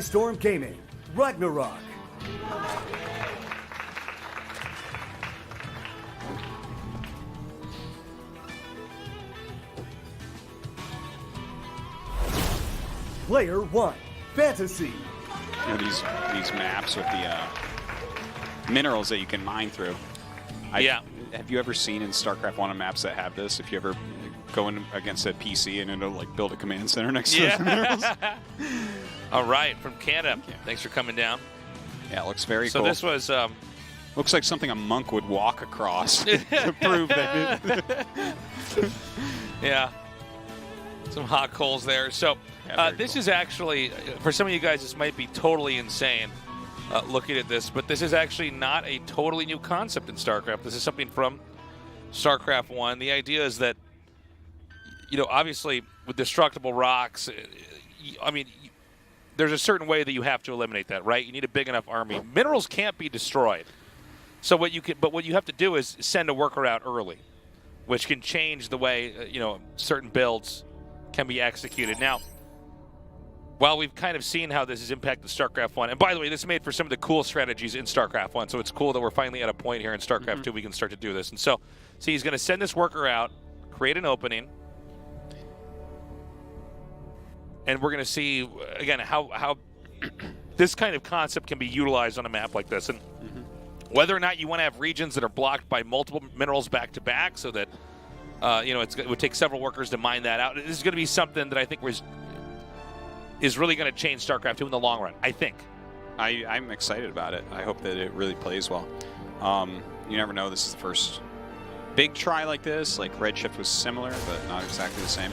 Storm Gaming, RagnaroK. Player 1, FanTaSy. You know, these maps with the minerals that you can mine through. Yeah. Have you ever seen in Starcraft 1 maps that have this? If you ever go in against a PC and it'll like build a command center next to those minerals? All right, from Canada. Thanks for coming down. Yeah, it looks very so cool. So this was... looks like something a monk would walk across to prove that yeah. Some hot coals there. So this cool. is actually, for some of you guys, this might be totally insane looking at this, but this is actually not a totally new concept in StarCraft. This is something from StarCraft 1. The idea is that, you know, obviously with destructible rocks, I mean, there's a certain way that you have to eliminate that, right? You need a big enough army. Minerals can't be destroyed. So what you have to do is send a worker out early, which can change the way, you know, certain builds can be executed. Now, while we've kind of seen how this has impacted StarCraft 1, and by the way, this made for some of the cool strategies in StarCraft 1, so it's cool that we're finally at a point here in StarCraft 2 we can start to do this. And so, see, he's going to send this worker out, create an opening, and we're going to see, again, how this kind of concept can be utilized on a map like this. And whether or not you want to have regions that are blocked by multiple minerals back-to-back so that, you know, it would take several workers to mine that out. This is going to be something that I think is really going to change StarCraft 2 in the long run, I think. I'm excited about it. I hope that it really plays well. You never know. This is the first big try like this. Like Redshift was similar, but not exactly the same.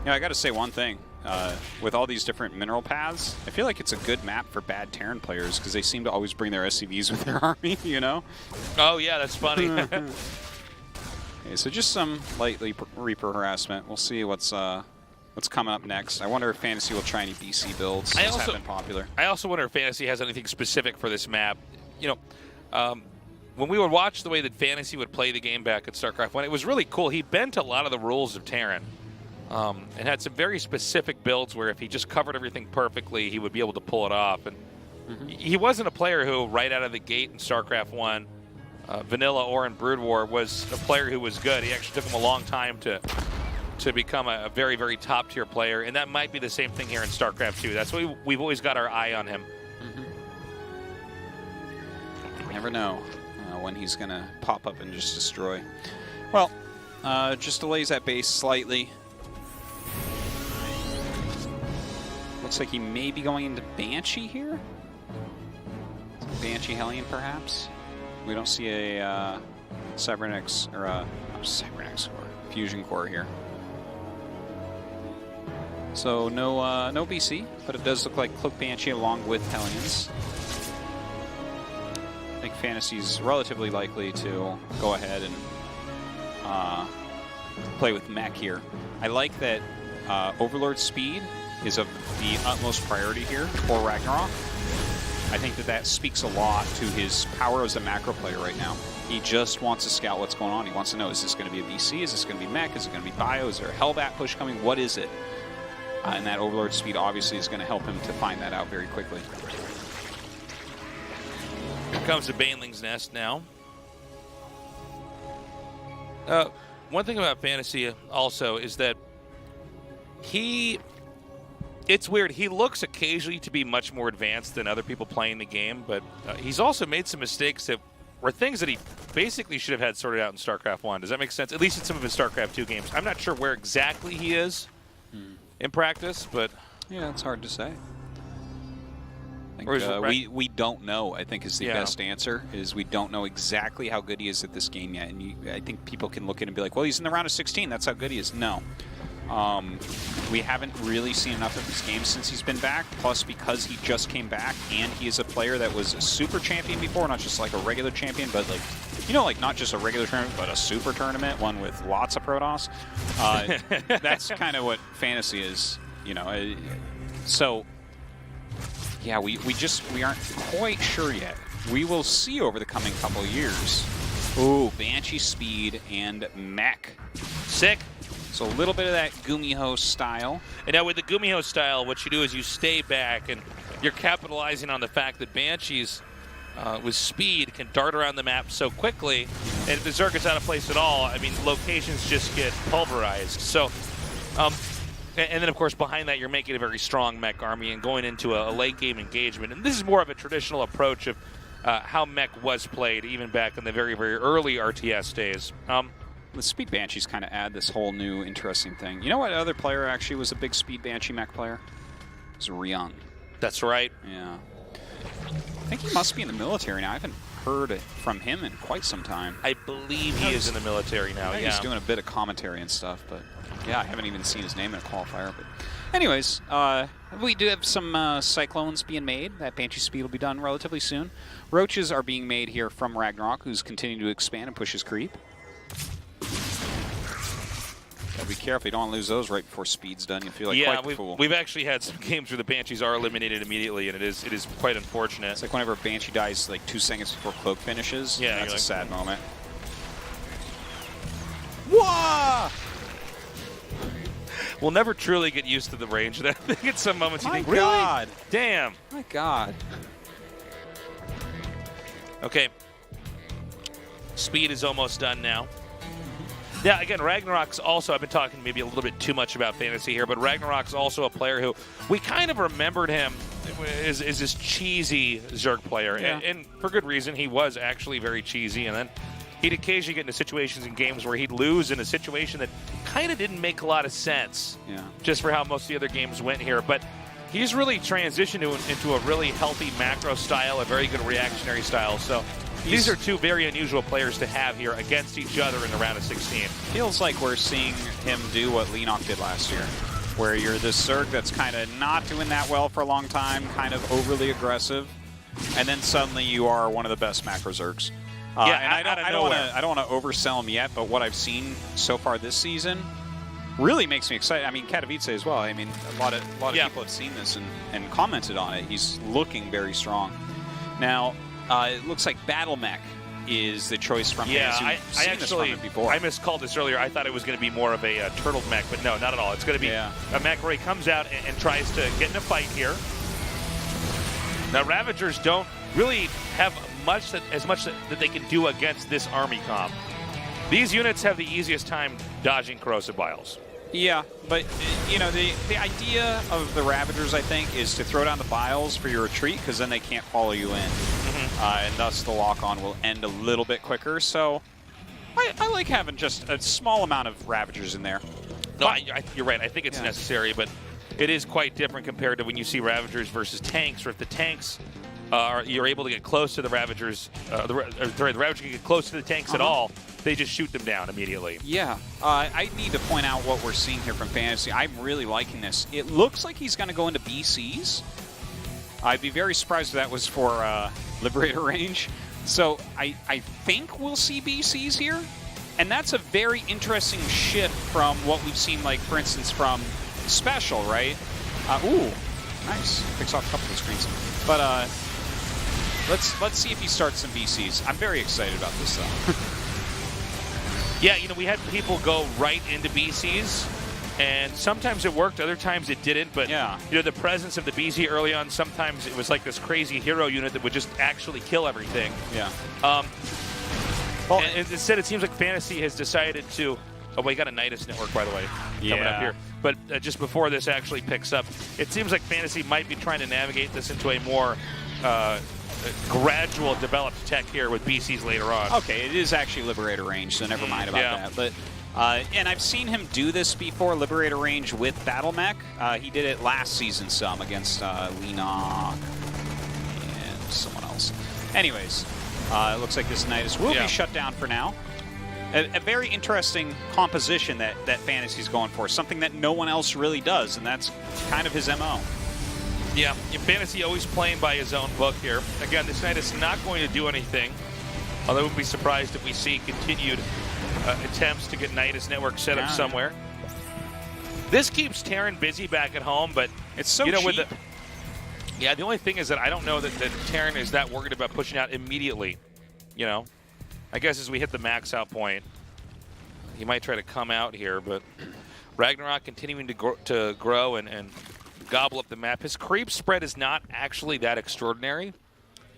You know, I got to say one thing. With all these different mineral paths, I feel like it's a good map for bad Terran players because they seem to always bring their SCVs with their army, you know? Oh, yeah, that's funny. Okay, so just some light Reaper harassment. We'll see what's coming up next. I wonder if FanTaSy will try any BC builds. Those have been popular. I also wonder if FanTaSy has anything specific for this map. You know, when we would watch the way that FanTaSy would play the game back at StarCraft 1, it was really cool. He bent a lot of the rules of Terran. And had some very specific builds where if he just covered everything perfectly, he would be able to pull it off. And he wasn't a player who, right out of the gate in StarCraft 1, vanilla or in Brood War, was a player who was good. He actually took him a long time to become a very, very top-tier player. And that might be the same thing here in StarCraft 2. That's why we've always got our eye on him. You never know when he's going to pop up and just destroy. Well, just delays that base slightly. Looks like he may be going into Banshee here. Banshee Hellion, perhaps. We don't see a Cybernetics or a Cybernetics core, Fusion core here. So no BC, but it does look like Cloak Banshee along with Hellions. I think FanTaSy's relatively likely to go ahead and play with mech here. I like that Overlord speed is of the utmost priority here for RagnaroK. I think that speaks a lot to his power as a macro player right now. He just wants to scout what's going on. He wants to know, is this going to be a BC? Is this going to be mech? Is it going to be bio? Is there a Hellbat push coming? What is it? And that Overlord speed obviously is going to help him to find that out very quickly. Here comes the Baneling's Nest now. One thing about FanTaSy also is that it's weird. He looks occasionally to be much more advanced than other people playing the game, but he's also made some mistakes that were things that he basically should have had sorted out in StarCraft 1. Does that make sense? At least in some of his StarCraft 2 games. I'm not sure where exactly he is in practice, but... Yeah, it's hard to say. I think, we don't know, I think, is the best answer, is we don't know exactly how good he is at this game yet. And I think people can look at it and be like, well, he's in the round of 16. That's how good he is. No. We haven't really seen enough of his game since he's been back, plus because he just came back and he is a player that was a super champion before, not just like a regular champion, but like, you know, like not just a regular tournament, but a super tournament, one with lots of Protoss. That's kind of what FanTaSy is, you know. So, yeah, we aren't quite sure yet. We will see over the coming couple of years. Ooh, Banshee speed and mech. Sick. So a little bit of that Gumiho style. And now with the Gumiho style, what you do is you stay back, and you're capitalizing on the fact that Banshees, with speed, can dart around the map so quickly. And if the Zerg is out of place at all, I mean, locations just get pulverized. So, and then, of course, behind that, you're making a very strong mech army and going into a late-game engagement. And this is more of a traditional approach of how mech was played, even back in the very, very early RTS days. The Speed Banshees kind of add this whole new interesting thing. You know what other player actually was a big Speed Banshee mech player? It was Ryung. That's right. Yeah. I think he must be in the military now. I haven't heard it from him in quite some time. I believe he is in the military now, yeah. He's doing a bit of commentary and stuff, but yeah, I haven't even seen his name in a qualifier. But anyways, we do have some Cyclones being made. That Banshee speed will be done relatively soon. Roaches are being made here from RagnaroK, who's continuing to expand and push his creep. Gotta be careful, you don't want to lose those right before speed's done. You feel like quite the fool. We've actually had some games where the Banshees are eliminated immediately, and it is quite unfortunate. It's like whenever a Banshee dies like 2 seconds before Cloak finishes. Yeah, that's like, a sad moment. Whoa! We'll never truly get used to the range. I think at some moments you think, My God. really? Damn. My God. Okay. Speed is almost done now. Yeah, again, RagnaroK's also, I've been talking maybe a little bit too much about FanTaSy here, but RagnaroK's also a player who we kind of remembered him as this cheesy Zerg player. Yeah. And for good reason, he was actually very cheesy. And then he'd occasionally get into situations in games where he'd lose in a situation that kind of didn't make a lot of sense, just for how most of the other games went here. But he's really transitioned into a really healthy macro style, a very good reactionary style. So these are two very unusual players to have here against each other in the round of 16. Feels like we're seeing him do what Lenok did last year, where you're this Zerg that's kind of not doing that well for a long time, kind of overly aggressive, and then suddenly you are one of the best macro Zergs. Yeah, and I don't want to oversell him yet, but what I've seen so far this season really makes me excited. I mean, Katowice as well. I mean, a lot of people have seen this and commented on it. He's looking very strong. Now, it looks like Battle Mech is the choice from FanTaSy. I miscalled this earlier. I thought it was going to be more of a turtle mech, but no, not at all. It's going to be a mech where he comes out and tries to get in a fight here. Now, Ravagers don't really have as much that they can do against this army comp. These units have the easiest time dodging corrosive vials. Yeah, but you know, the idea of the Ravagers, I think, is to throw down the vials for your retreat, because then they can't follow you in, and thus the lock-on will end a little bit quicker. So I like having just a small amount of Ravagers in there. No, you're right. I think it's necessary, but it is quite different compared to when you see Ravagers versus tanks, or if the tanks you're able to get close to the Ravagers, the Ravagers can get close to the tanks at all, they just shoot them down immediately. Yeah. I need to point out what we're seeing here from FanTaSy. I'm really liking this. It looks like he's going to go into BCs. I'd be very surprised if that was for Liberator range. So I think we'll see BCs here. And that's a very interesting shift from what we've seen, like, for instance, from Special, right? Ooh, nice. Picks off a couple of screens. But let's see if he starts some BCs. I'm very excited about this, though. Yeah, you know, we had people go right into BCs, and sometimes it worked, other times it didn't. But, you know, the presence of the BC early on, sometimes it was like this crazy hero unit that would just actually kill everything. Yeah. And instead, it seems like FanTaSy has decided to... Oh, we got a Nidus network, by the way, coming up here. But just before this actually picks up, it seems like FanTaSy might be trying to navigate this into a more gradual developed tech here with BCs later on. Okay, it is actually Liberator range, so never mind about that. But and I've seen him do this before, Liberator range with Battle Mech. He did it last season some against Lenok and someone else. Anyways, it looks like this Nidus will be shut down for now. A very interesting composition that FanTaSy's going for, something that no one else really does, and that's kind of his MO. Yeah, FanTaSy always playing by his own book here. Again, this night is not going to do anything, although I wouldn't be surprised if we see continued attempts to get Nidus network set up somewhere. This keeps Terran busy back at home, but it's so cheap. With the only thing is that I don't know that Terran is that worried about pushing out immediately, you know. I guess as we hit the max out point. he might try to come out here, but RagnaroK continuing to grow and gobble up the map. His creep spread is not actually that extraordinary,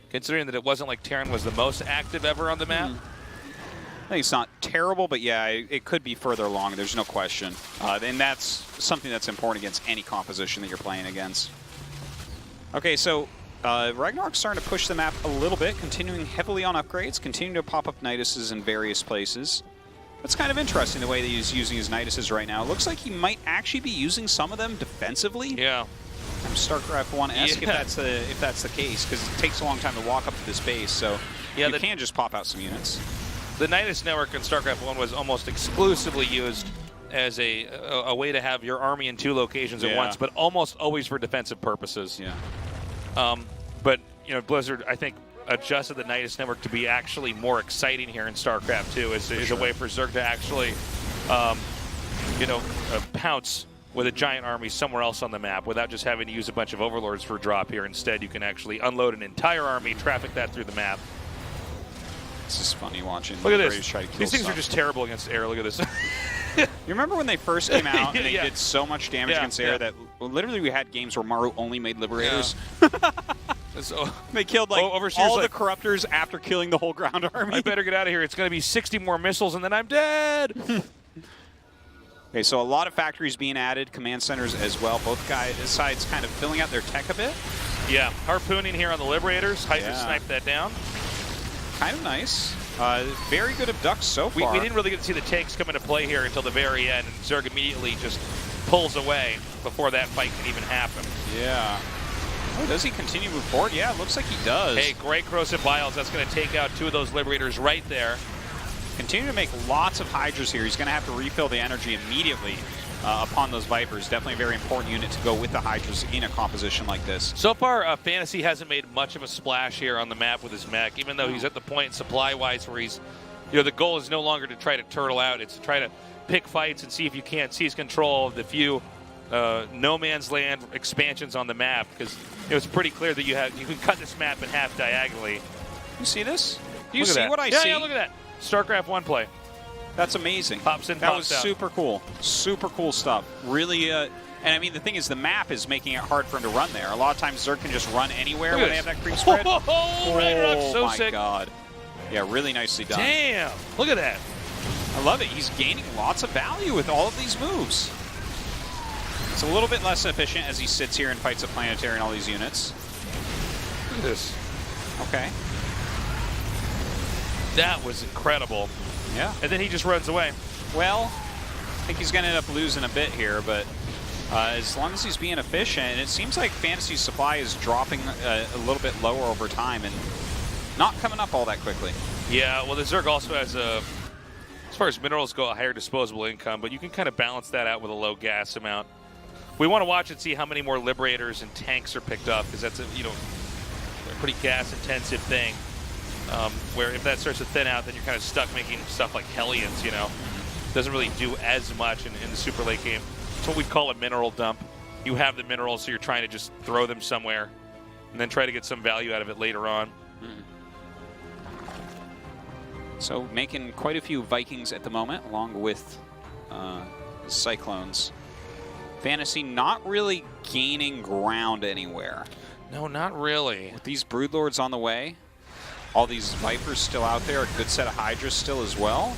considering that it wasn't like Terran was the most active ever on the map. I think it's not terrible, but yeah, it could be further along. There's no question. And that's something that's important against any composition that you're playing against. Okay, so RagnaroK's starting to push the map a little bit, continuing heavily on upgrades, continuing to pop up Niduses in various places. That's kind of interesting, the way that he's using his Niduses right now. It looks like he might actually be using some of them defensively. Yeah. I'm Starcraft 1-esque if that's the case, because it takes a long time to walk up to this base, so you can just pop out some units. The Nidus network in StarCraft 1 was almost exclusively used as a way to have your army in 2 locations at once, but almost always for defensive purposes. Yeah. But you know, Blizzard, I think, adjusted the Nidus network to be actually more exciting here in StarCraft 2 as a way for Zerg to actually, pounce with a giant army somewhere else on the map without just having to use a bunch of overlords for drop here. Instead, you can actually unload an entire army, traffic that through the map. It's just funny watching. Look at this. Try to kill These things stuff. are just terrible against air. Look at this. You remember when they first came out and they did so much damage against air that literally we had games where Maru only made Liberators? So, they killed like all the Corruptors after killing the whole ground army. I better get out of here. It's going to be 60 more missiles and then I'm dead. Okay, so a lot of factories being added, command centers as well. Both sides kind of filling out their tech a bit. Yeah, harpooning here on the Liberators. Hydra sniped that down. Kind of nice. Very good abducts so far. We didn't really get to see the tanks come into play here until the very end, and Zerg immediately just pulls away before that fight can even happen. Yeah. Oh, does he continue to move forward? Yeah, it looks like he does. Hey, great corrosive vials. That's going to take out 2 of those Liberators right there. Continue to make lots of Hydras here. He's going to have to refill the energy immediately upon those Vipers. Definitely a very important unit to go with the Hydras in a composition like this. So far, FanTaSy hasn't made much of a splash here on the map with his mech, even though he's at the point supply-wise where he's, the goal is no longer to try to turtle out. It's to try to pick fights and see if you can't seize control of the few no man's land expansions on the map, because it was pretty clear that you can cut this map in half diagonally. You see this? Do you see what I see? Yeah, look at that. StarCraft 1 play. That's amazing. Pops in, that pops was out. Super cool. Super cool stuff. Really, and I mean, the thing is, the map is making it hard for him to run there. A lot of times, Zerg can just run anywhere when they have that creep spread. Oh, my God. Yeah, really nicely done. Damn. Look at that. I love it. He's gaining lots of value with all of these moves. It's a little bit less efficient as he sits here and fights a planetary and all these units. Look at this. Okay. That was incredible. Yeah. And then he just runs away. Well, I think he's going to end up losing a bit here, but as long as he's being efficient, and it seems like FanTaSy's supply is dropping a little bit lower over time and not coming up all that quickly. Yeah, well, the Zerg also has as far as minerals go, a higher disposable income, but you can kind of balance that out with a low gas amount. We want to watch and see how many more Liberators and tanks are picked up, because that's a pretty gas-intensive thing. Where if that starts to thin out, then you're kind of stuck making stuff like Hellions, Doesn't really do as much in the super late game. It's what we'd call a mineral dump. You have the minerals, so you're trying to just throw them somewhere and then try to get some value out of it later on. So making quite a few Vikings at the moment, along with Cyclones. FanTaSy not really gaining ground anywhere. No, not really. With these Broodlords on the way, all these Vipers still out there, a good set of Hydras still as well.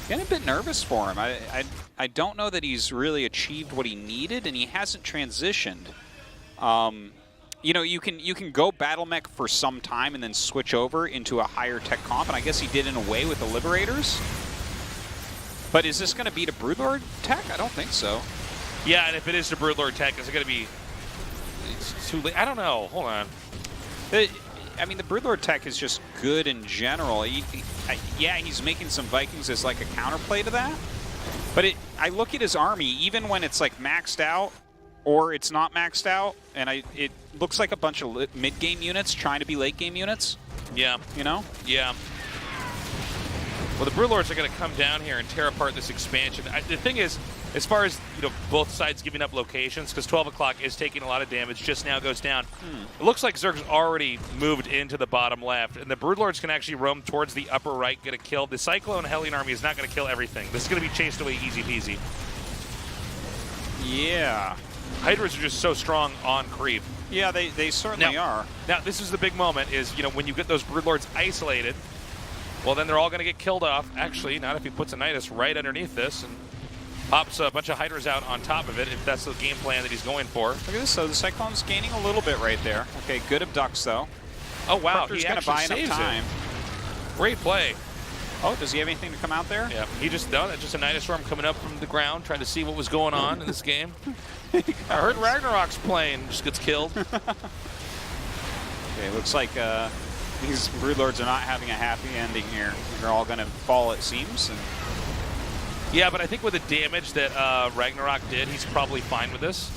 Getting a bit nervous for him. I don't know that he's really achieved what he needed, and he hasn't transitioned. You can go battle mech for some time and then switch over into a higher tech comp, and I guess he did in a way with the Liberators. But is this going to beat a Broodlord tech? I don't think so. Yeah, and if it is the Broodlord tech, is it going to be too late? I don't know. Hold on. I mean, the Broodlord tech is just good in general. Yeah, he's making some Vikings as like a counterplay to that. But I look at his army, even when it's like maxed out or it's not maxed out, and it looks like a bunch of mid-game units trying to be late-game units. Yeah. Yeah. Well, the Broodlords are going to come down here and tear apart this expansion. The thing is, as far as both sides giving up locations, because 12 o'clock is taking a lot of damage, just now goes down. It looks like Zerg's already moved into the bottom left, and the Broodlords can actually roam towards the upper right, get a kill. The Cyclone Hellion army is not going to kill everything. This is going to be chased away easy peasy. Yeah. Hydras are just so strong on creep. Yeah, they certainly are. Now, this is the big moment, is, when you get those Broodlords isolated, well, then they're all going to get killed off. Actually, not if he puts a Nidus right underneath this and pops a bunch of Hydras out on top of it, if that's the game plan that he's going for. Look at this, so the Cyclone's gaining a little bit right there. Okay, good abducts, though. Oh, wow, Proctor's he going to buy actually enough saves time. it. Great play. Oh, does he have anything to come out there? Yeah, he just, no, that's just a Nidus Storm coming up from the ground, trying to see what was going on in this game. I heard RagnaroK's playing, just gets killed. Okay, looks like these Broodlords are not having a happy ending here. They're all going to fall, it seems. And yeah, but I think with the damage that RagnaroK did, he's probably fine with this.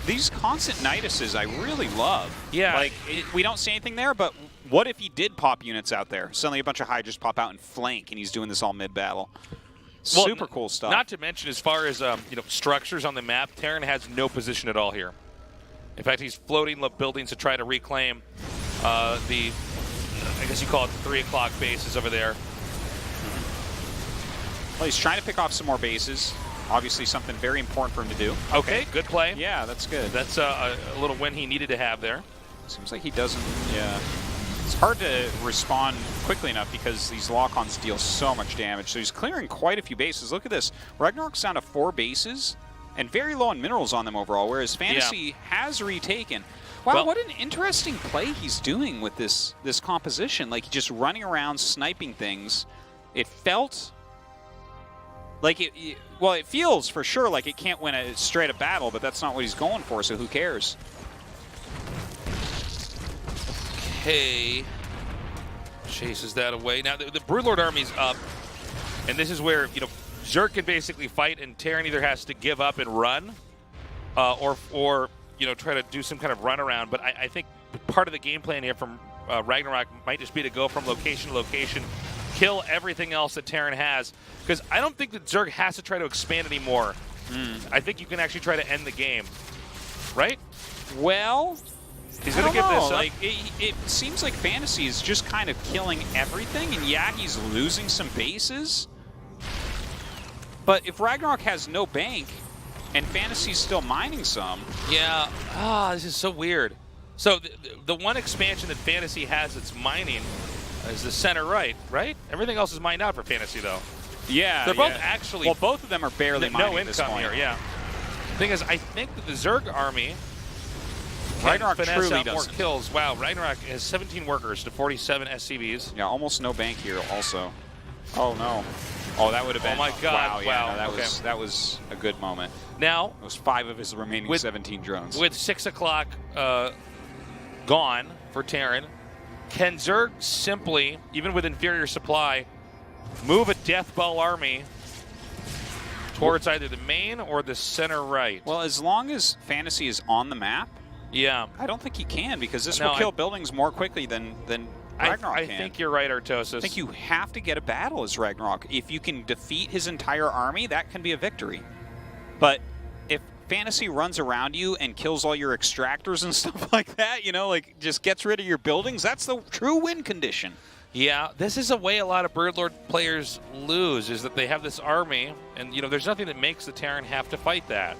These constant Niduses I really love. Yeah. Like, we don't see anything there, but what if he did pop units out there? Suddenly a bunch of Hydras pop out and flank, and he's doing this all mid-battle. Well, super cool stuff. Not to mention, as far as structures on the map, Terran has no position at all here. In fact, he's floating buildings to try to reclaim I guess you call it the 3 o'clock bases over there. Well, he's trying to pick off some more bases. Obviously something very important for him to do. Okay, good play. Yeah, that's good. That's a little win he needed to have there. Seems like he doesn't, yeah. It's hard to respond quickly enough because these lock-ons deal so much damage. So he's clearing quite a few bases. Look at this. RagnaroK's down to 4 bases and very low on minerals on them overall, whereas FanTaSy has retaken. Wow, well, what an interesting play he's doing with this composition. Like, just running around, sniping things. It felt like well, it feels for sure like it can't win a straight-up battle, but that's not what he's going for, so who cares? Okay. Chases that away. Now, the Broodlord army's up, and this is where, Zerg can basically fight, and Terran either has to give up and run, or try to do some kind of run around. But I think part of the game plan here from RagnaroK might just be to go from location to location, kill everything else that Terran has, because I don't think that Zerg has to try to expand anymore. I think you can actually try to end the game, right? Well, he's going to give this up. Like, it seems like FanTaSy is just kind of killing everything, and yeah, he's losing some bases. But if RagnaroK has no bank, and FanTaSy's still mining some. Yeah, this is so weird. So the one expansion that FanTaSy has that's mining is the center right? Everything else is mined out for FanTaSy, though. Yeah, they're both actually. Well, both of them are barely mining no at this income point. here. Yeah. Thing is, I think that the Zerg army RagnaroK truly out more doesn't. kills. Wow, RagnaroK has 17 workers to 47 SCVs. Yeah, almost no bank here. Also. Oh no. Oh, that would have been. Oh my God! Wow. Yeah, wow. no, that was a good moment. Now, it was 5 of his remaining 17 drones. With 6 o'clock gone for Terran, can Zerg simply, even with inferior supply, move a Death Ball army towards either the main or the center right? Well, as long as FanTaSy is on the map, yeah, I don't think he can, because this will kill buildings more quickly than RagnaroK I think you're right, Artosis. I think you have to get a battle as RagnaroK. If you can defeat his entire army, that can be a victory. But if FanTaSy runs around you and kills all your extractors and stuff like that, like just gets rid of your buildings, that's the true win condition. Yeah, this is a way a lot of Broodlord players lose, is that they have this army, and there's nothing that makes the Terran have to fight that.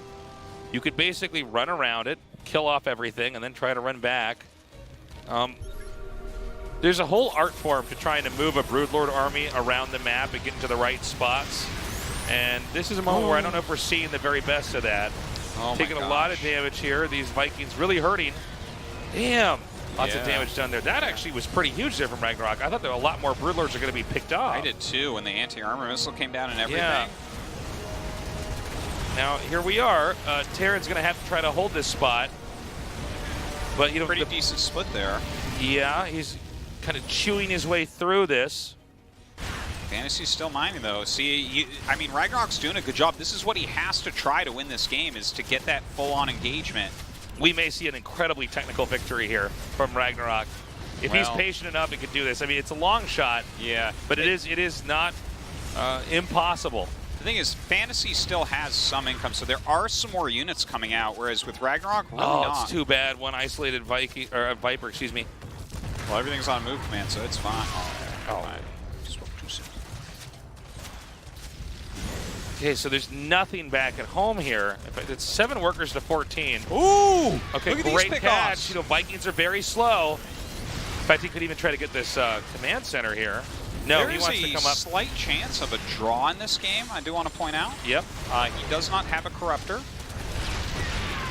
You could basically run around it, kill off everything, and then try to run back. There's a whole art form to trying to move a Broodlord army around the map and get into the right spots. And this is a moment where I don't know if we're seeing the very best of that. Taking a lot of damage here. These Vikings really hurting. Damn. Lots of damage done there. That actually was pretty huge there from RagnaroK. I thought there were a lot more Broodlords are going to be picked off. I did too, when the anti-armor missile came down and everything. Yeah. Now, here we are. Terran's going to have to try to hold this spot. But, pretty decent split there. Yeah, he's kind of chewing his way through this. FanTaSy's still mining, though. See, I mean, RagnaroK's doing a good job. This is what he has to try to win this game, is to get that full-on engagement. We may see an incredibly technical victory here from RagnaroK. If he's patient enough, he could do this. I mean, it's a long shot. Yeah. But it is not impossible. The thing is, FanTaSy still has some income, so there are some more units coming out, whereas with RagnaroK, really not. It's too bad. One isolated Viking, or Viper, excuse me. Well, everything's on move command, so it's fine. Oh. Okay, so there's nothing back at home here. In fact, it's 7 workers to 14. Ooh! Okay, look at great these catch. You know, Vikings are very slow. In fact, he could even try to get this command center here. No, he wants to come up. There is a slight chance of a draw in this game, I do want to point out. Yep. He does not have a corruptor.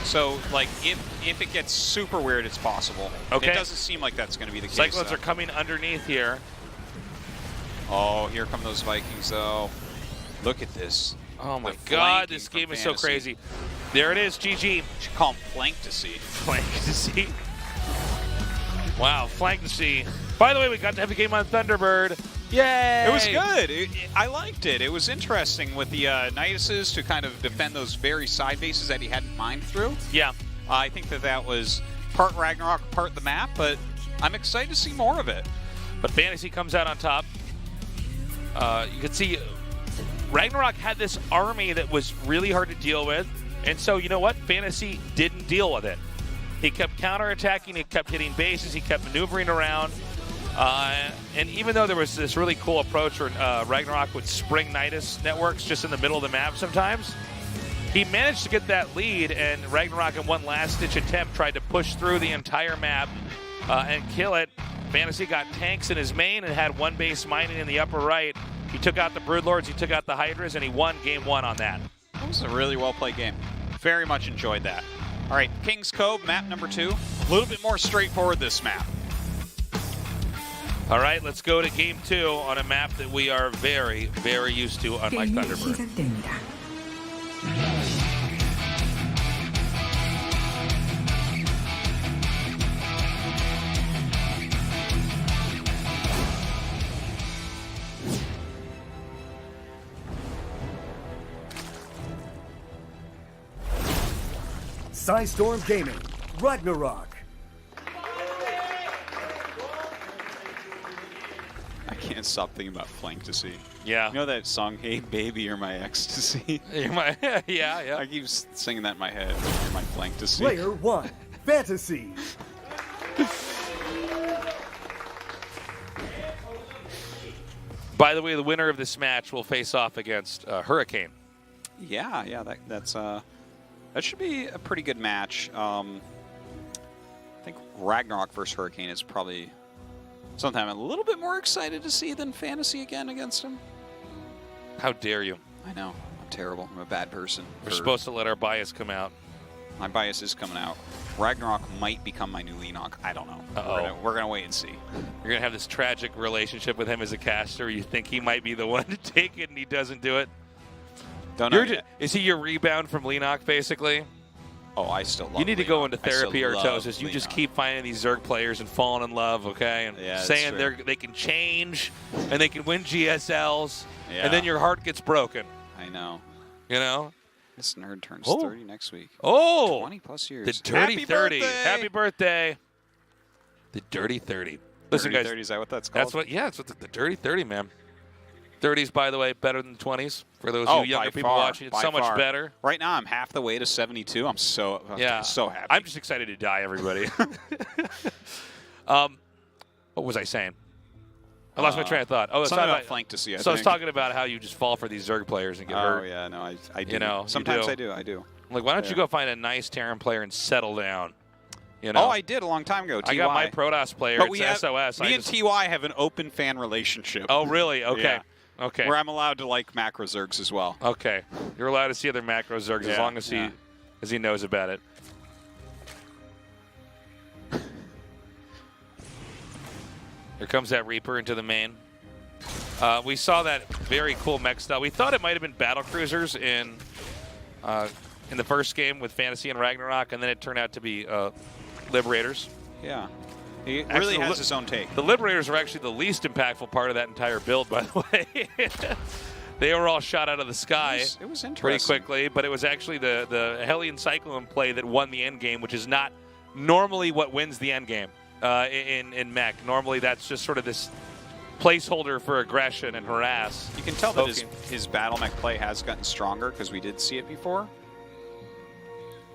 So, like, if it gets super weird, it's possible. Okay. It doesn't seem like that's going to be the case. Cyclones are coming underneath here. Oh, here come those Vikings, though. Look at this. Oh, my God. This game is so crazy. There it is, GG. You should call him FanTaSy. FanTaSy. Wow, FanTaSy. By the way, we got to have a game on Thunderbird. Yay! It was good. I liked it. It was interesting with the Niduses to kind of defend those very side bases that he hadn't mined through. Yeah. I think that was part RagnaroK, part the map, but I'm excited to see more of it. But FanTaSy comes out on top. You can see RagnaroK had this army that was really hard to deal with, and so you know what? FanTaSy didn't deal with it. He kept counterattacking, he kept hitting bases, he kept maneuvering around. And even though there was this really cool approach where RagnaroK would spring Nidus networks just in the middle of the map sometimes, he managed to get that lead, and RagnaroK in one last-ditch attempt tried to push through the entire map and kill it. FanTaSy got tanks in his main and had one base mining in the upper right. He took out the Broodlords, he took out the Hydras, and he won game 1 on that. It was a really well-played game. Very much enjoyed that. All right, King's Cove, map number 2. A little bit more straightforward this map. All right, let's go to game 2 on a map that we are very, very used to, unlike Thunderbird. 시작됩니다. Storm Gaming, RagnaroK. I can't stop thinking about FanTaSy. Yeah. You know that song, Hey Baby, You're My Ecstasy? Yeah. I keep singing that in my head. You're my FanTaSy. Player 1, FanTaSy. By the way, the winner of this match will face off against Hurricane. Yeah, that should be a pretty good match. I think RagnaroK versus Hurricane is probably something I'm a little bit more excited to see than FanTaSy again against him. How dare you? I know. I'm terrible. I'm a bad person. We're supposed to let our bias come out. My bias is coming out. RagnaroK might become my new Enoch. I don't know. We're gonna wait and see. You're gonna have this tragic relationship with him as a caster. You think he might be the one to take it, and he doesn't do it. Don't know yet. Is he your rebound from Lenok, basically? Oh, I still love You need to go into therapy, Artosis. You Lenok. just keep finding these Zerg players and falling in love, okay? And saying they can change and they can win GSLs, and then your heart gets broken. I know. You know? This nerd turns 30 next week. 20 plus years. The dirty Happy 30. birthday! Happy birthday. The dirty 30. Listen, guys. 30, is that what that's called? That's what the dirty 30, man. 30s, by the way, better than 20s. For those you younger people watching, it's so much better. Right now, I'm half the way to 72. I'm so happy. I'm just excited to die, everybody. What was I saying? I lost my train of thought. Oh, something about FanTaSy. I was talking about how you just fall for these Zerg players and get hurt. Oh, yeah, no, I do. You know, sometimes I do. I'm like, why don't you go find a nice Terran player and settle down? You know? Oh, I did a long time ago. I got my Protoss player. It's SOS. Me and TY have an open fan relationship. Oh, really? Okay. Yeah. Okay. Where I'm allowed to like macro Zergs as well. Okay. You're allowed to see other macro Zergs as long as he knows about it. Here comes that Reaper into the main. We saw that very cool mech style. We thought it might have been battle cruisers in the first game with FanTaSy and RagnaroK, and then it turned out to be Liberators. Yeah. He really has his own take. The Liberators are actually the least impactful part of that entire build, by the way. They were all shot out of the sky it was interesting. pretty quickly, but it was actually the Hellion Cyclone play that won the end game, which is not normally what wins the end game in mech. Normally that's just sort of this placeholder for aggression and harass. You can tell that his battle mech play has gotten stronger because we did see it before.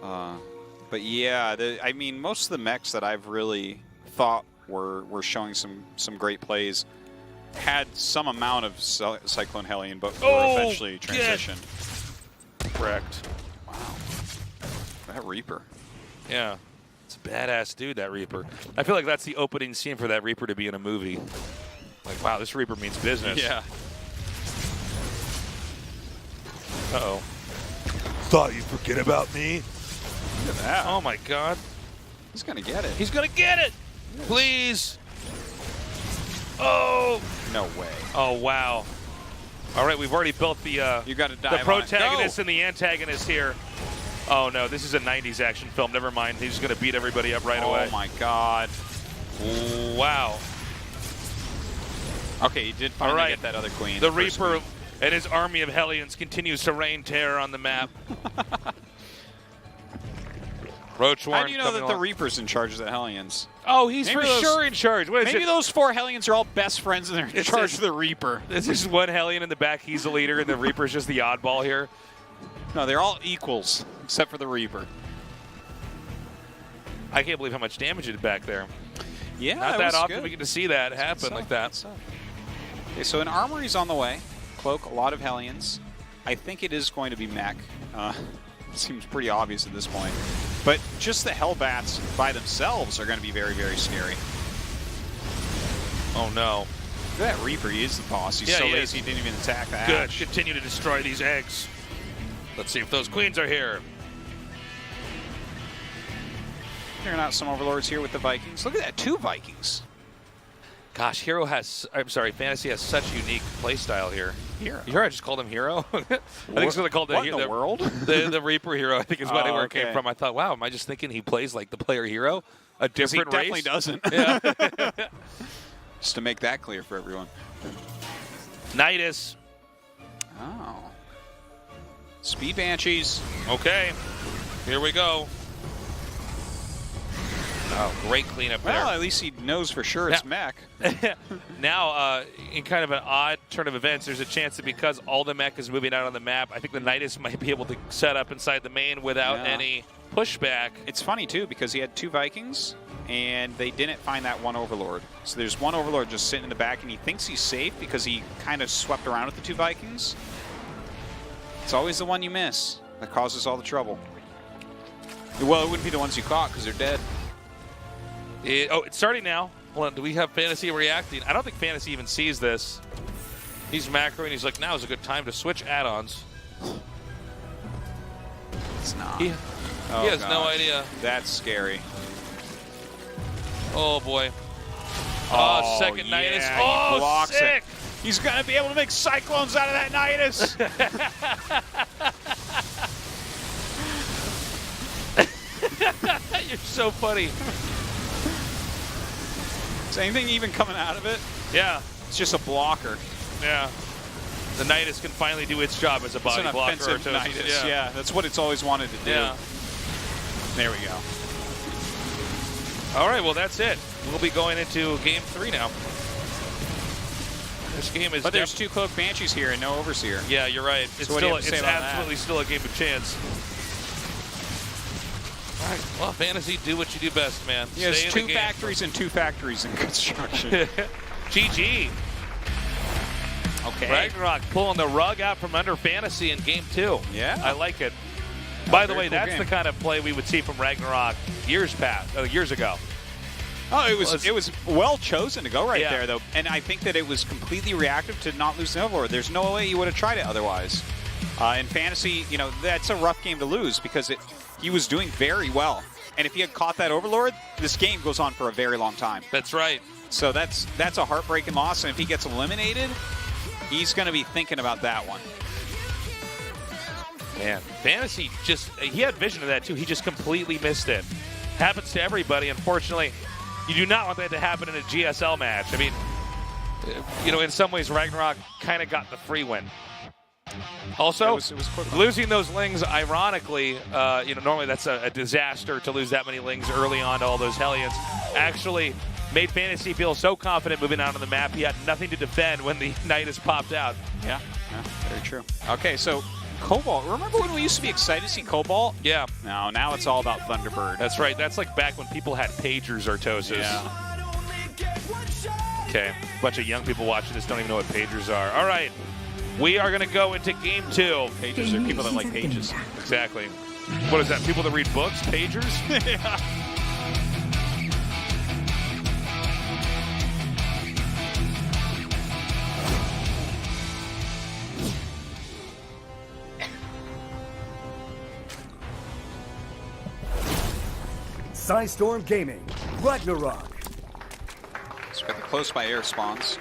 But yeah, I mean, most of the mechs that I've really thought were showing some great plays had some amount of Cyclone Hellion, but were eventually transitioned. Correct. Wow. That Reaper. Yeah. It's a badass dude, that Reaper. I feel like that's the opening scene for that Reaper to be in a movie. Like, wow, this Reaper means business. Yeah. Uh-oh. Thought you'd forget about me? Look at that. Oh, my God. He's going to get it. He's going to get it! Please! Oh! No way. Oh, wow. All right, we've already built the you got to dive the protagonist on it. and the antagonist here. Oh, no, this is a 90s action film. Never mind. He's going to beat everybody up right away. Oh, my God. Wow. Okay, he did finally get that other queen. The Reaper and his army of Hellions continues to rain terror on the map. Roach How do you know that the Reaper's in charge of the Hellions? Oh, he's for sure in charge. What is maybe it? those 4 Hellions are all best friends and they're in charge of the Reaper. There's just one Hellion in the back. He's the leader, and the Reaper's just the oddball here. No, they're all equals, except for the Reaper. I can't believe how much damage it did back there. Yeah, Not that often we get to see that happen like that. Okay, so an armory's on the way. Cloak, a lot of Hellions. I think it is going to be mech. Seems pretty obvious at this point. But just the Hellbats by themselves are going to be very, very scary. Oh, no. Look at that Reaper. He is the boss. He's so lazy he didn't even attack that. Good. Continue to destroy these eggs. Let's see if those queens are here. Clearing out some overlords here with the Vikings. Look at that, 2 Vikings. Gosh, FanTaSy has such unique playstyle here. Hero. You heard I just called him Hero? I think it's what they called what in the world? the Reaper Hero, I think is where it came from. I thought, wow, am I just thinking he plays like the player Hero? A different race? He definitely doesn't. Yeah. Just to make that clear for everyone. Nidus. Oh. Speed Banshees. Okay. Here we go. Oh, great cleanup there. Well, at least he knows for sure it's mech. Now, in kind of an odd turn of events, there's a chance that because all the mech is moving out on the map, I think the Nidus might be able to set up inside the main without any pushback. It's funny, too, because he had 2 Vikings, and they didn't find that one Overlord. So there's one Overlord just sitting in the back, and he thinks he's safe because he kind of swept around with the 2 Vikings. It's always the one you miss that causes all the trouble. Well, it wouldn't be the ones you caught because they're dead. It's starting now. Hold on, do we have FanTaSy reacting? I don't think FanTaSy even sees this. He's macroing. He's like, now is a good time to switch add-ons. It's not. He has no idea. That's scary. Oh, boy. Oh, second Nidus. Oh, blocks sick. It. He's going to be able to make Cyclones out of that Nidus. You're so funny. Is anything even coming out of it? Yeah. It's just a blocker. Yeah. The Nidus can finally do its job as a body blocker. It's an offensive Nidus. Yeah, that's what it's always wanted to do. Yeah. There we go. All right, well, that's it. We'll be going into Game 3 now. This game is. But there's 2 Cloak Banshees here and no Overseer. Yeah, you're right. It's so still, it's absolutely still a game of chance. All right, well, FanTaSy, do what you do best, man. Yeah, there's 2 factories and 2 factories in construction. GG. Okay. RagnaroK pulling the rug out from under FanTaSy in Game 2. Yeah. I like it. By the way, cool that's game. the kind of play we would see from RagnaroK years ago. Oh, it was well chosen to go right Yeah. there, though. And I think that it was completely reactive to not lose the Overlord. There's no way you would have tried it otherwise. In FanTaSy, you know, that's a rough game to lose because he was doing very well. And if he had caught that Overlord, this game goes on for a very long time. That's right. So that's a heartbreaking loss. And if he gets eliminated, he's going to be thinking about that one. Man, FanTaSy he had vision of that too. He just completely missed it. Happens to everybody, unfortunately. You do not want that to happen in a GSL match. I mean, you know, in some ways, RagnaroK kind of got the free win. Also, it was quick. Losing those Lings, ironically, you know, normally that's a disaster to lose that many Lings early on to all those Hellions. Actually, made FanTaSy feel so confident moving out on the map. He had nothing to defend when the Knight has popped out. Yeah, very true. Okay, so Cobalt. Remember when we used to be excited to see Cobalt? Yeah. No, now it's all about Thunderbird. That's right. That's like back when people had pagers or Tosis. Yeah. Okay, a bunch of young people watching this don't even know what pagers are. All right, we are going to go into game 2. Pages are people that like pages. Exactly. What is that, people that read books? Pagers? Yeah. Storm Gaming, RagnaroK. So we got the close by air spawns.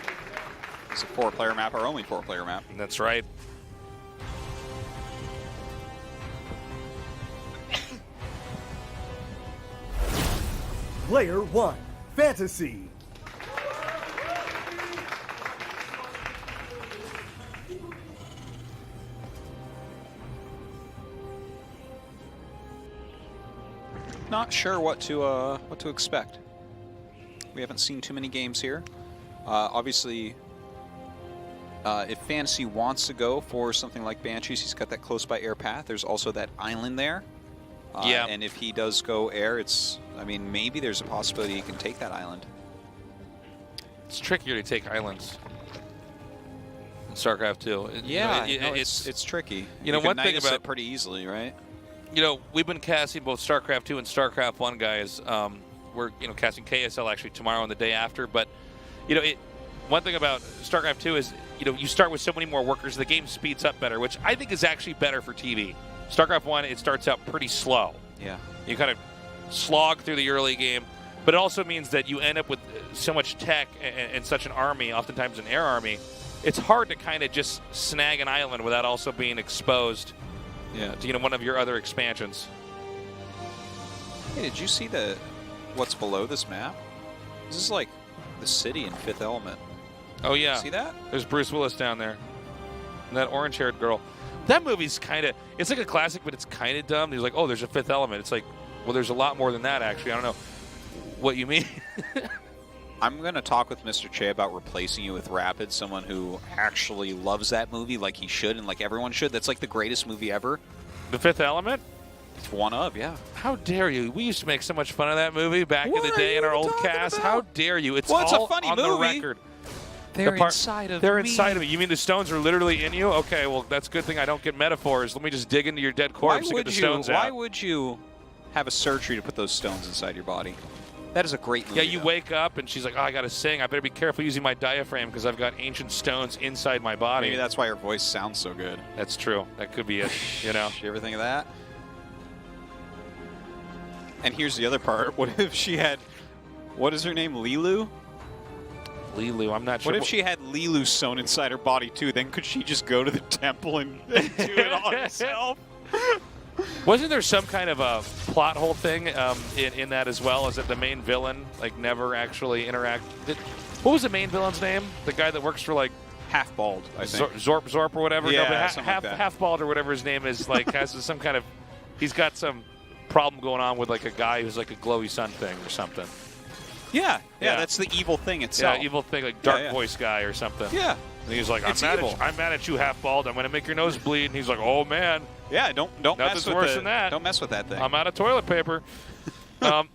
It's a 4-player map, our only 4-player map. That's right. Player 1, FanTaSy. Not sure what to expect. We haven't seen too many games here. Obviously, if FanTaSy wants to go for something like Banshees, he's got that close by air path. There's also that island there. Yeah. And if he does go air, I mean, maybe there's a possibility he can take that island. It's trickier to take islands in StarCraft 2. Yeah, it's tricky. You know, one thing about it pretty easily, right? You know, we've been casting both StarCraft 2 and StarCraft 1 guys. We're casting KSL actually tomorrow and the day after. But you know, one thing about StarCraft 2 is you start with so many more workers, the game speeds up better, which I think is actually better for TV. StarCraft 1, it starts out pretty slow. Yeah. You kind of slog through the early game, but it also means that you end up with so much tech and such an army, oftentimes an air army. It's hard to kind of just snag an island without also being exposed. Yeah. To one of your other expansions. Hey, did you see what's below this map? This is like the city in Fifth Element. Oh yeah. See that? There's Bruce Willis down there. And that orange-haired girl. That movie's it's like a classic, but it's kind of dumb. He's like, oh, there's a Fifth Element. It's like, well, there's a lot more than that, actually. I don't know what you mean. I'm going to talk with Mr. Che about replacing you with Rapid, someone who actually loves that movie like he should and like everyone should. That's like the greatest movie ever. The Fifth Element? It's one of, yeah. How dare you? We used to make so much fun of that movie back in the day in our old cast. About? How dare you? It's a funny on movie. The record. They're inside of me. They're inside of me. You mean the stones are literally in you? Okay, well, that's a good thing I don't get metaphors. Let me just dig into your dead corpse and get the stones out. Why would you have a surgery to put those stones inside your body? That is a great movie. Yeah, you wake up and she's like, oh, I got to sing. I better be careful using my diaphragm because I've got ancient stones inside my body. Maybe that's why her voice sounds so good. That's true. That could be it, You ever think of that? And here's the other part. What if she had, what is her name, Lilu? Lilu, I'm not sure. What if she had Lilu sewn inside her body too? Then could she just go to the temple and do it all herself? Wasn't there some kind of a plot hole thing in that as well? Is that the main villain never actually interacted? What was the main villain's name? The guy that works for Half Bald, I think. Zorp or whatever. Yeah, no, but like that. Half Bald or whatever his name is has some kind of. He's got some problem going on with a guy who's like a glowy sun thing or something. Yeah, that's the evil thing itself. Yeah, evil thing, like dark voice guy or something. Yeah. And he's like, I'm mad at you, Half Bald. I'm going to make your nose bleed. And he's like, oh man. Yeah, don't mess with worse than that. Don't mess with that thing. I'm out of toilet paper. It's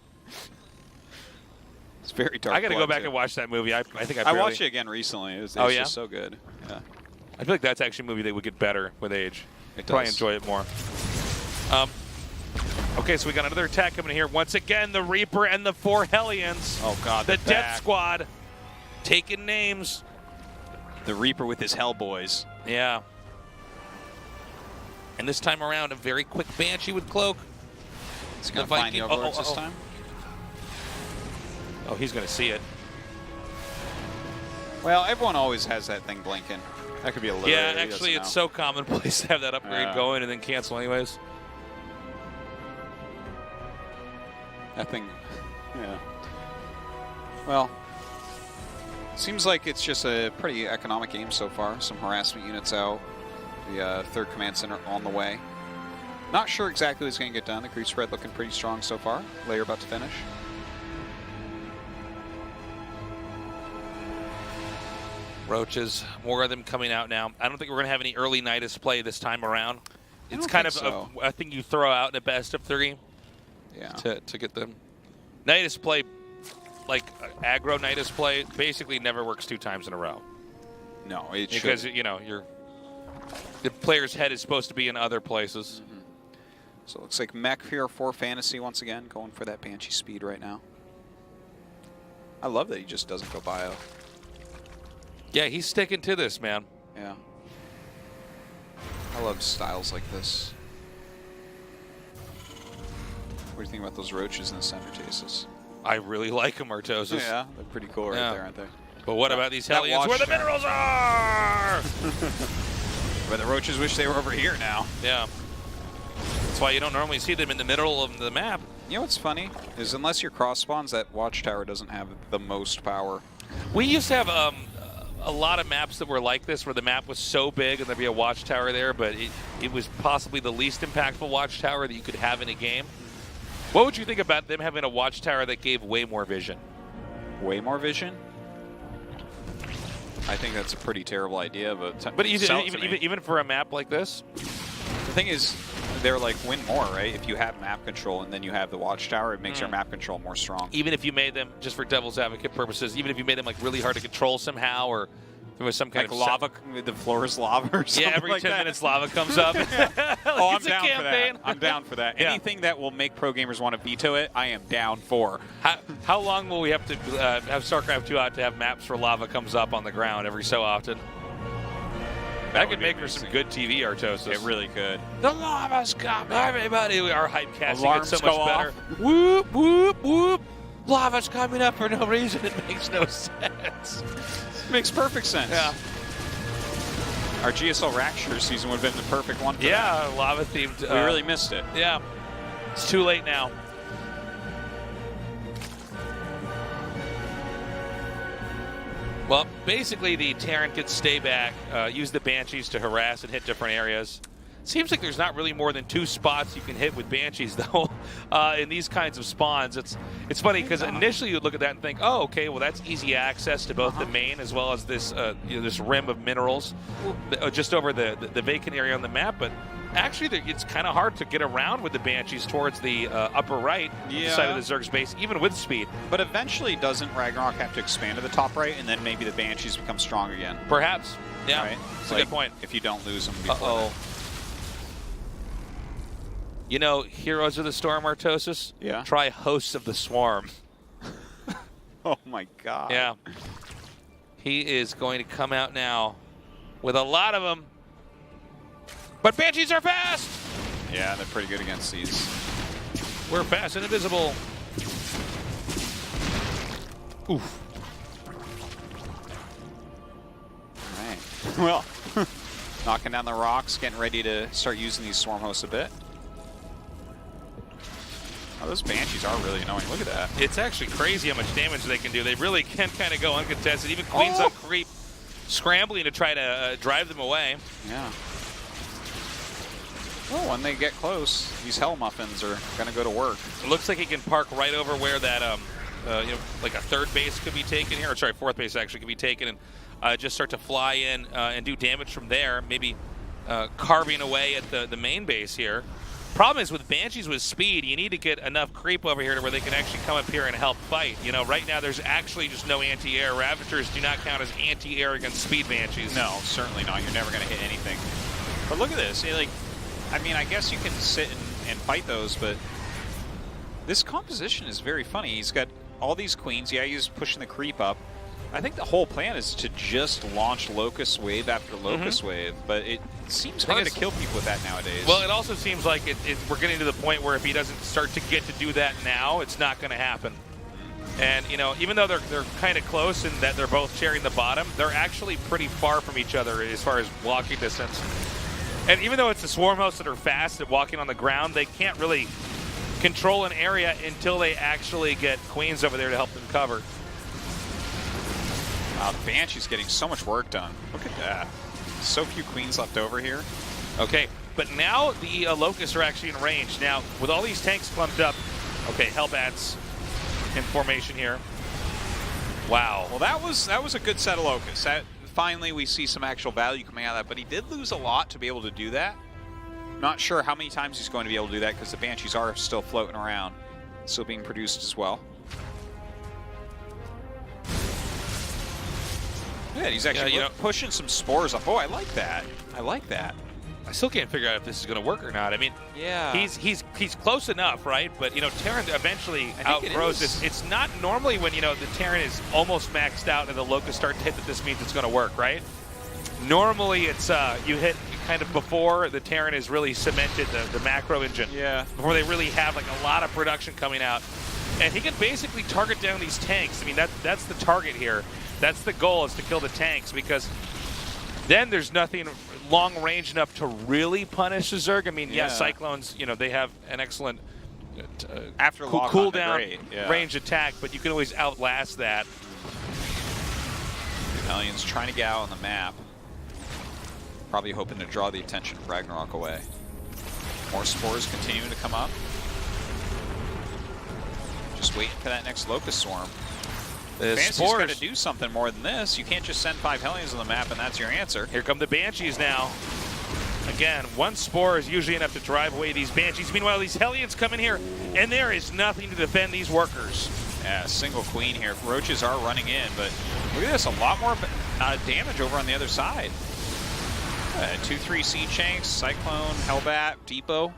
very dark. I got to go back and watch that movie. I think I watched it again recently. It was just so good. Yeah. I feel like that's actually a movie that would get better with age. It does. Probably enjoy it more. Okay, so we got another attack coming here. Once again, the Reaper and the 4 Hellions. Oh, God. The Death Squad taking names. The Reaper with his Hellboys. Yeah. And this time around, a very quick Banshee with Cloak. He's going to find the Overlords this time? Oh, he's going to see it. Well, everyone always has that thing blinking. That could be a little. Yeah, actually, it's so commonplace to have that upgrade going and then cancel anyways. That thing, yeah. Well, seems like it's just a pretty economic game so far. Some harassment units out. The 3rd Command Center on the way. Not sure exactly what's going to get done. The creep spread looking pretty strong so far. Layer about to finish. Roaches, more of them coming out now. I don't think we're going to have any early Nidus play this time around. It's kind of a thing you throw out in a best of 3. Yeah. To get them. Nidus play, like aggro Nidus play, basically never works 2 times in a row. No, it because should. you know the player's head is supposed to be in other places. Mm-hmm. So it looks like Mech here for FanTaSy once again, going for that Banshee speed right now. I love that he just doesn't go bio. Yeah, he's sticking to this, man. Yeah. I love styles like this. What do you think about those roaches in the center chases? I really like them, Artosis. Yeah, they're pretty cool right there, aren't they? But what about these Hellions where the minerals are? But the roaches wish they were over here now. Yeah. That's why you don't normally see them in the middle of the map. You know what's funny? Is unless you're cross spawns, that watchtower doesn't have the most power. We used to have a lot of maps that were like this, where the map was so big and there'd be a watchtower there, but it was possibly the least impactful watchtower that you could have in a game. What would you think about them having a watchtower that gave way more vision? Way more vision? I think that's a pretty terrible idea, but even for a map like this? The thing is, they're like win more, right? If you have map control and then you have the watchtower, it makes your map control more strong. Even if you made them, just for devil's advocate purposes, even if you made them like really hard to control somehow, or there was some kind of lava, the floor is lava or something. Yeah, every like 10 that. minutes lava comes up. Oh, I'm down for that. I'm down for that. Yeah. Anything that will make pro gamers want to veto it, I am down for. How long will we have to have StarCraft 2 out to have maps where lava comes up on the ground every so often? That could make for some good TV, Artosis. It really could. The lava's coming. Everybody, our hype casting Alarms gets so much go better. off. Whoop, whoop, whoop. Lava's coming up for no reason. It makes no sense. It makes perfect sense. Yeah. Our GSL Rapture season would have been the perfect one for that. Lava themed. We really missed it. Yeah. It's too late now. Well, basically the Terran could stay back, use the Banshees to harass and hit different areas. Seems like there's not really more than 2 spots you can hit with Banshees, though, in these kinds of spawns. It's funny because initially you'd look at that and think, oh, okay, well that's easy access to both the main as well as this this rim of minerals just over the vacant area on the map. But actually, it's kind of hard to get around with the Banshees towards the upper right side of the Zerg's base, even with speed. But eventually, doesn't RagnaroK have to expand to the top right, and then maybe the Banshees become strong again? Perhaps. Yeah, right? That's a good point. If you don't lose them before that. You know, Heroes of the Storm, Artosis? Yeah. Try Hosts of the Swarm. Oh, my God. Yeah. He is going to come out now with a lot of them. But Banshees are fast! Yeah, they're pretty good against these. We're fast and invisible. Oof. All right. Well, knocking down the rocks, getting ready to start using these swarm hosts a bit. Oh, those Banshees are really annoying. Look at that. It's actually crazy how much damage they can do. They really can kind of go uncontested. Even Queen's on creep, scrambling to try to drive them away. Yeah. Well, when they get close, these Hell Muffins are going to go to work. It looks like he can park right over where that, like a third base could be taken here. Or sorry, fourth base actually could be taken, and just start to fly in and do damage from there. Maybe carving away at the main base here. Problem is with Banshees with speed, you need to get enough creep over here to where they can actually come up here and help fight. You know, right now there's actually just no anti-air. Ravagers do not count as anti-air against speed Banshees. No, certainly not. You're never going to hit anything. But look at this. I mean, I guess you can sit and fight those, but this composition is very funny. He's got all these queens. Yeah, he's pushing the creep up. I think the whole plan is to just launch Locust Wave after Locust Wave, but it seems hard to kill people with that nowadays. Well, it also seems like we're getting to the point where if he doesn't start to get to do that now, it's not going to happen. And, you know, even though they're kind of close and that they're both sharing the bottom, they're actually pretty far from each other as far as walking distance. And even though it's the Swarm hosts that are fast at walking on the ground, they can't really control an area until they actually get Queens over there to help them cover. Wow, the Banshee's getting so much work done. Look at that. So few Queens left over here. Okay, but now the Locusts are actually in range. Now, with all these tanks clumped up, okay, Hellbats in formation here. Wow. Well, that was a good set of Locusts. finally we see some actual value coming out of that, but he did lose a lot to be able to do that. Not sure how many times he's going to be able to do that because the Banshees are still floating around, still being produced as well. Yeah, he's actually pushing some spores up. Oh, I like that. I like that. I still can't figure out if this is going to work or not. I mean, yeah, he's close enough, right? But Terran eventually outgrows this. It's not normally when the Terran is almost maxed out and the Locusts start to hit that this means it's going to work, right? Normally it's you hit kind of before the Terran is really cemented, the macro engine. Yeah. Before they really have like a lot of production coming out, and he can basically target down these tanks. I mean that's the target here. That's the goal, is to kill the tanks, because then there's nothing long range enough to really punish the Zerg. I mean, yeah, Cyclones, they have an excellent cooldown range attack, but you can always outlast that. Hellions trying to get out on the map. Probably hoping to draw the attention of RagnaroK away. More spores continuing to come up. Just waiting for that next Locust Swarm. FanTaSy's got to do something more than this. You can't just send 5 Hellions on the map and that's your answer. Here come the Banshees now. Again, one spore is usually enough to drive away these Banshees. Meanwhile, these Hellions come in here, and there is nothing to defend these workers. Yeah, single queen here. Roaches are running in, but look at this, a lot more damage over on the other side. 2-3 Siege Tanks, Cyclone, Hellbat, Depot.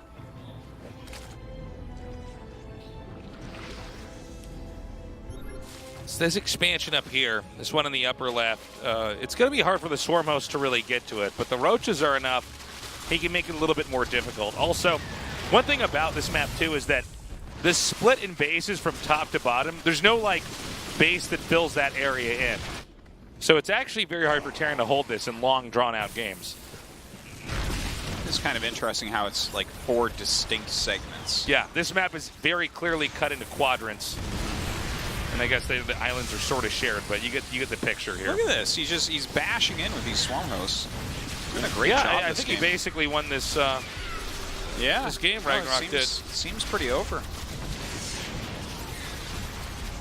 So this expansion up here, this one in the upper left, it's going to be hard for the Swarm host to really get to it, but the Roaches are enough. He can make it a little bit more difficult. Also, one thing about this map too is that the split in bases from top to bottom, there's no like base that fills that area in. So it's actually very hard for Terran to hold this in long drawn out games. It's kind of interesting how it's like 4 distinct segments. Yeah, this map is very clearly cut into quadrants. And I guess the islands are sort of shared, but you get the picture here. Look at this. He's bashing in with these swarm hosts. Doing a great job. I think he basically won this this game, RagnaroK did. Seems pretty over.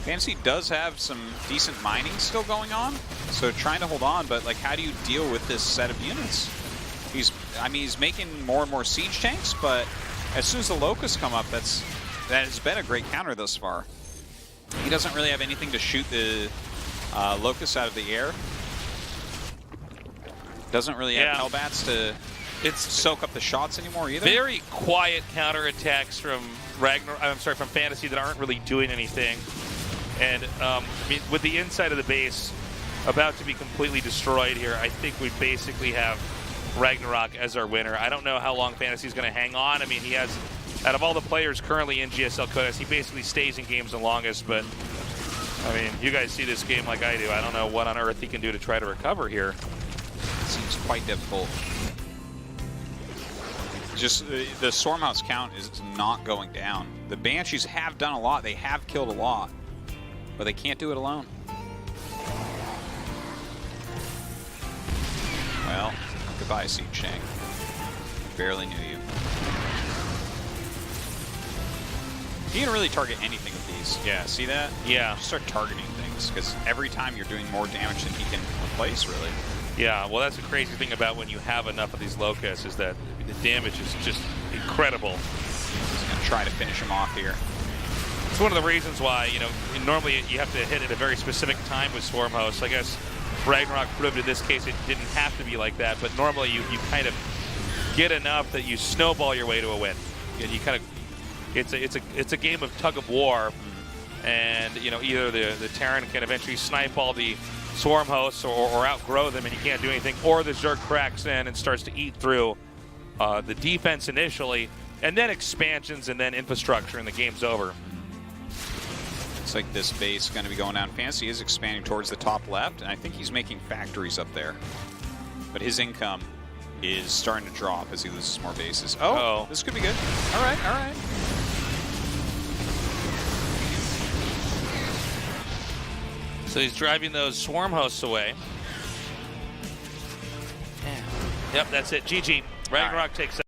FanTaSy does have some decent mining still going on, so trying to hold on, but like, how do you deal with this set of units? He's making more and more siege tanks, but as soon as the Locusts come up, that has been a great counter thus far. He doesn't really have anything to shoot the Locusts out of the air. Doesn't really have Hellbats to soak up the shots anymore either. Very quiet counterattacks from from FanTaSy that aren't really doing anything. And with the inside of the base about to be completely destroyed here, I think we basically have RagnaroK as our winner. I don't know how long FanTaSy is going to hang on. I mean, he has, out of all the players currently in GSL Codex, he basically stays in games the longest, but I mean, you guys see this game like I do. I don't know what on earth he can do to try to recover here. Seems quite difficult. Just the Swarmhouse count is not going down. The Banshees have done a lot. They have killed a lot, but they can't do it alone. Well, goodbye, Siege Tank. Barely knew you. You can really target anything with these. Yeah, see that? Yeah. Just start targeting things, because every time you're doing more damage than he can replace, really. Yeah, well, that's the crazy thing about when you have enough of these Locusts, is that the damage is just incredible. He's going to try to finish him off here. It's one of the reasons why, normally you have to hit at a very specific time with Swarm Hosts. I guess RagnaroK proved in this case it didn't have to be like that, but normally you kind of get enough that you snowball your way to a win. And you kind of, it's a game of tug of war, and either the Terran can eventually snipe all the Swarm Hosts or outgrow them and you can't do anything, or the Zerg cracks in and starts to eat through the defense initially, and then expansions and then infrastructure, and the game's over. Looks like this base is going to be going down. FanTaSy is expanding towards the top left, and I think he's making factories up there. But his income is starting to drop as he loses more bases. Oh, this could be good. All right, all right. So he's driving those Swarm Hosts away. Yep, that's it. GG. RagnaroK takes